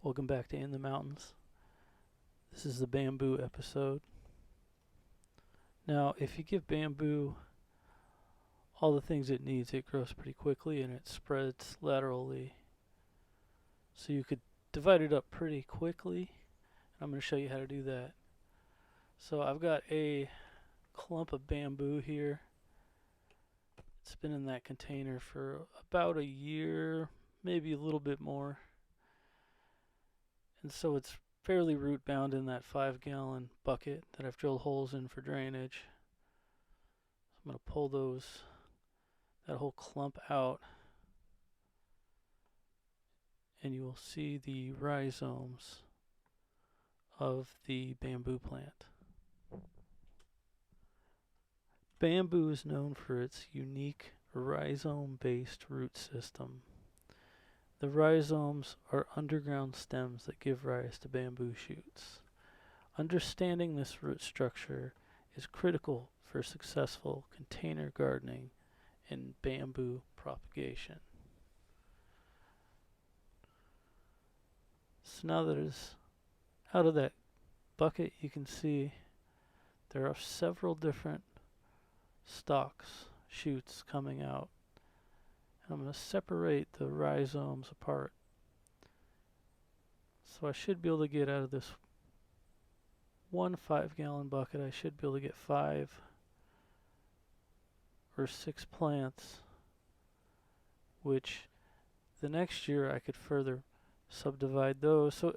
Welcome back to In the Mountains. This is the bamboo episode. Now, if you give bamboo all the things it needs, it grows pretty quickly and it spreads laterally. So you could divide it up pretty quickly. I'm going to show you how to do that. So I've got a clump of bamboo here. It's been in that container for about a year, maybe a little bit more. And so it's fairly root bound in that 5-gallon bucket that I've drilled holes in for drainage. So I'm going to pull that whole clump out, and you will see the rhizomes of the bamboo plant. Bamboo is known for its unique rhizome-based root system. The rhizomes are underground stems that give rise to bamboo shoots. Understanding this root structure is critical for successful container gardening and bamboo propagation. So now that it's out of that bucket, you can see there are several different stalks, shoots coming out. I'm going to separate the rhizomes apart. So I should be able to get out of this one 5-gallon bucket, I should be able to get 5 or 6 plants, which the next year I could further subdivide those. So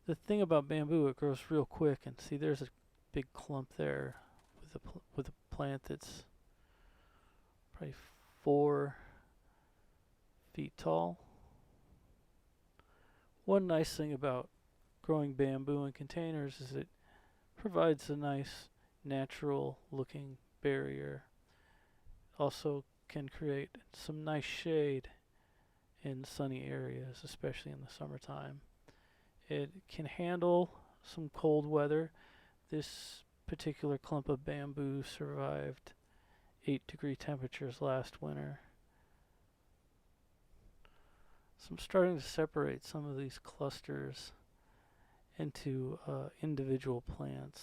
the thing about bamboo, it grows real quick, and see there's a big clump there with a plant that's probably 4 feet tall. One nice thing about growing bamboo in containers is it provides a nice natural looking barrier. Also can create some nice shade in sunny areas, especially in the summertime. It can handle some cold weather. This particular clump of bamboo survived 8-degree temperatures last winter. So I'm starting to separate some of these clusters into individual plants.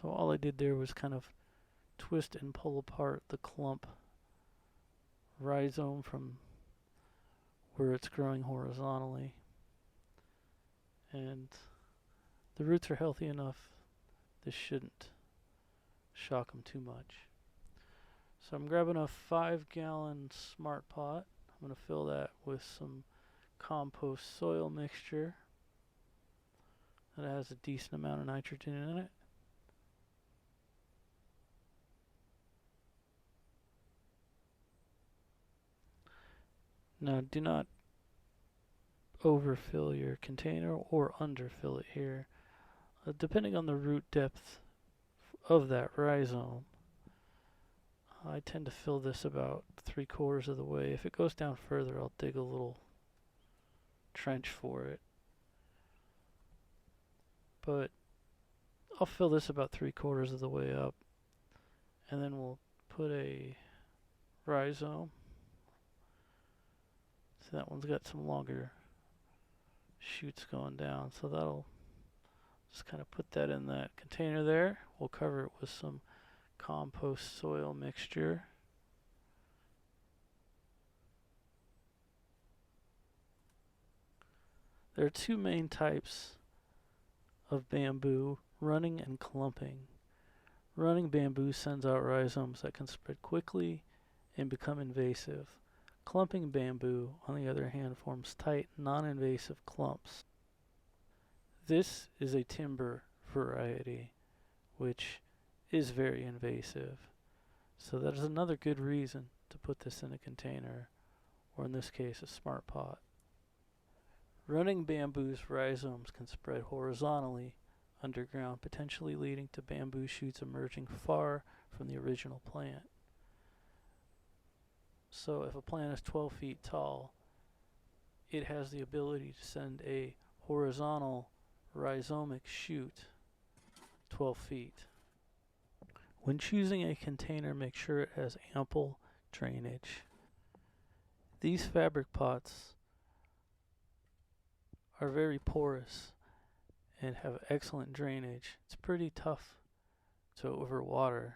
So all I did there was kind of twist and pull apart the clump rhizome from where it's growing horizontally. And the roots are healthy enough, this shouldn't shock them too much. So I'm grabbing a 5-gallon smart pot. I'm going to fill that with some compost soil mixture that has a decent amount of nitrogen in it. Now do not overfill your container or underfill it here. Depending on the root depth of that rhizome, I tend to fill this about 3/4 of the way. If it goes down further, I'll dig a little trench for it. But I'll fill this about 3/4 of the way up, and then we'll put a rhizome. So that one's got some longer shoots going down, so that'll just kind of put that in that container there. We'll cover it with some compost soil mixture. There are two main types of bamboo, running and clumping. Running bamboo sends out rhizomes that can spread quickly and become invasive. Clumping bamboo, on the other hand, forms tight, non-invasive clumps. This is a timber variety, which is very invasive. So that is another good reason to put this in a container, or in this case, a smart pot. Running bamboo's rhizomes can spread horizontally underground, potentially leading to bamboo shoots emerging far from the original plant. So if a plant is 12 feet tall, it has the ability to send a horizontal rhizomic shoot 12 feet. When choosing a container, make sure it has ample drainage. These fabric pots are very porous and have excellent drainage. It's pretty tough to overwater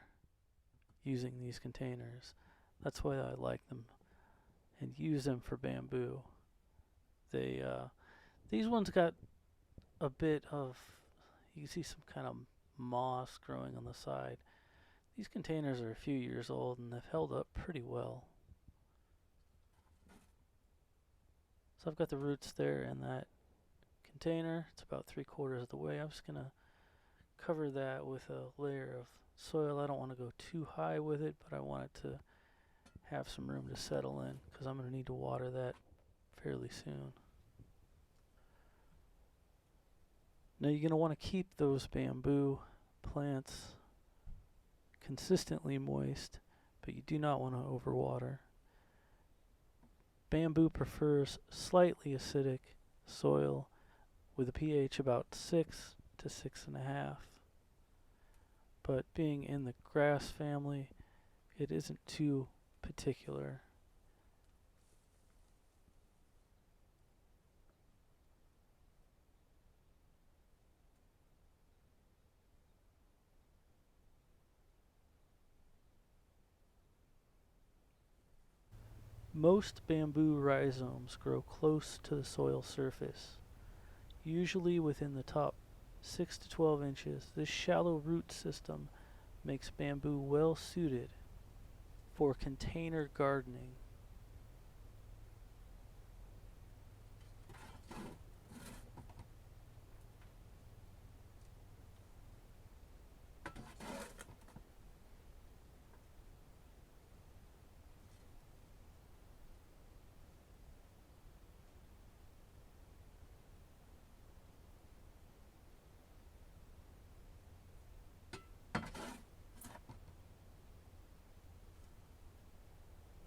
using these containers. That's why I like them and use them for bamboo. These ones got a bit of, you can see some kind of moss growing on the side. These containers are a few years old and they've held up pretty well. So I've got the roots there in that container. It's about 3/4 of the way. I'm just gonna cover that with a layer of soil. I don't want to go too high with it, but I want it to have some room to settle in because I'm going to need to water that fairly soon. Now you're going to want to keep those bamboo plants consistently moist, but you do not want to overwater. Bamboo prefers slightly acidic soil with a pH about 6 to 6.5. But being in the grass family, it isn't too particular. Most bamboo rhizomes grow close to the soil surface, usually within the top 6 to 12 inches. This shallow root system makes bamboo well suited for container gardening.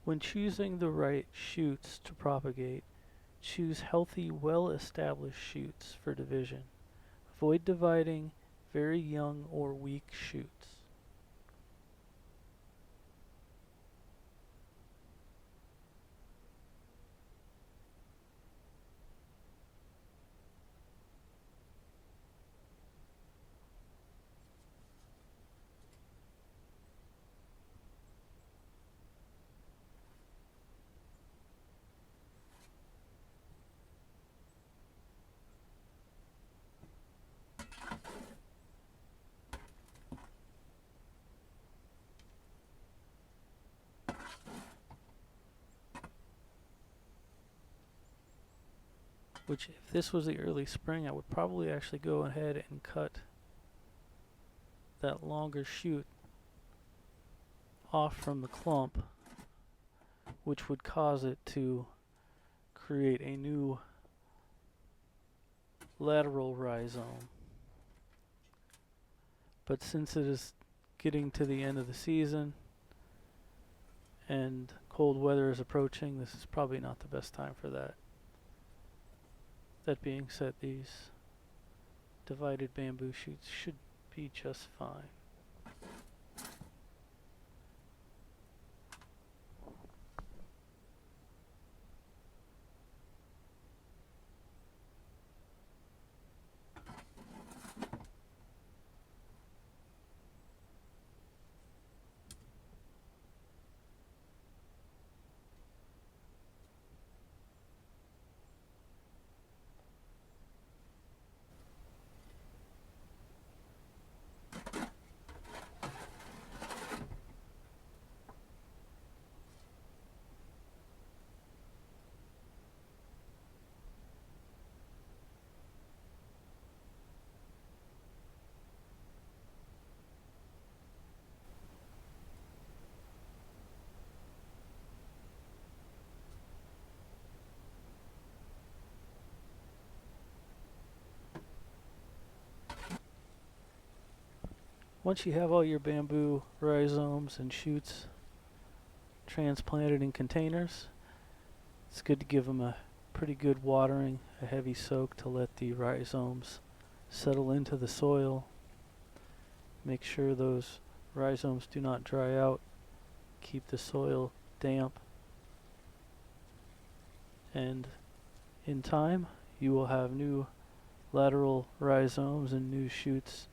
When choosing the right shoots to propagate, choose healthy, well-established shoots for division. Avoid dividing very young or weak shoots. Which, if this was the early spring, I would probably actually go ahead and cut that longer shoot off from the clump, which would cause it to create a new lateral rhizome. But since it is getting to the end of the season and cold weather is approaching, this is probably not the best time for that. That being said, these divided bamboo shoots should be just fine. Once you have all your bamboo rhizomes and shoots transplanted in containers, it's good to give them a pretty good watering, a heavy soak to let the rhizomes settle into the soil. Make sure those rhizomes do not dry out. Keep the soil damp. And in time, you will have new lateral rhizomes and new shoots